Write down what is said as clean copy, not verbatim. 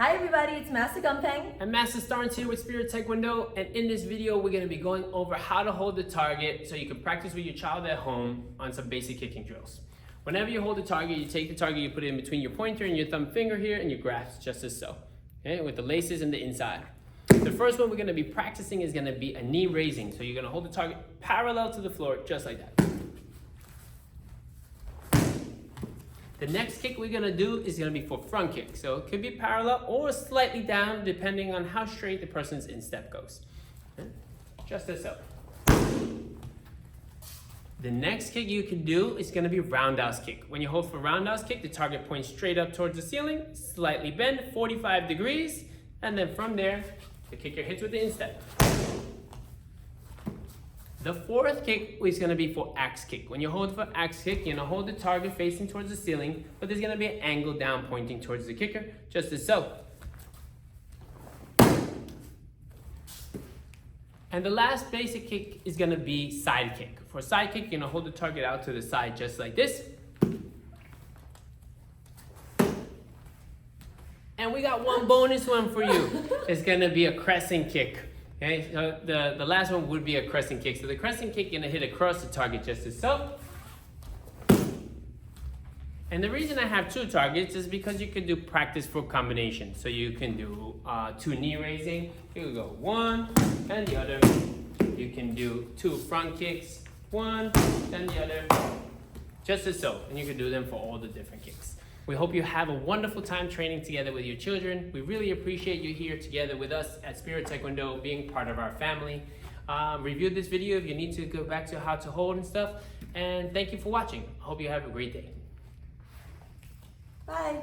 Hi everybody, it's Master Gumpeng. And Master Starnes here with Spirit Taekwondo, and in this video we're going to be going over how to hold the target so you can practice with your child at home on some basic kicking drills. Whenever you hold the target, you take the target, you put it in between your pointer and your thumb finger here, and you grasp just as so, okay, with the laces and the inside. The first one we're going to be practicing is going to be a knee raising, so you're going to hold the target parallel to the floor just like that. The next kick we're going to do is going to be for front kick. So it could be parallel or slightly down depending on how straight the person's instep goes. Okay? Just as so. The next kick you can do is going to be roundhouse kick. When you hold for roundhouse kick, the target points straight up towards the ceiling, slightly bend, 45 degrees, and then from there, the kicker hits with the instep. The fourth kick is going to be for axe kick. When you hold for axe kick, you're going to hold the target facing towards the ceiling, but there's going to be an angle down pointing towards the kicker, just as so. And the last basic kick is going to be side kick. For side kick, you're going to hold the target out to the side just like this. And we got one bonus one for you. It's going to be a crescent kick. Okay, so the last one would be a crescent kick. So the crescent kick, you're going to hit across the target just as so. And the reason I have two targets is because you can do practice for combination. So you can do two knee raising. You can go one and the other. You can do two front kicks, one and the other. Just as so. And you can do them for all the different kicks. We hope you have a wonderful time training together with your children. We really appreciate you here together with us at Spirit Taekwondo, being part of our family. Review this video if you need to go back to how to hold and stuff. And thank you for watching. I hope you have a great day. Bye.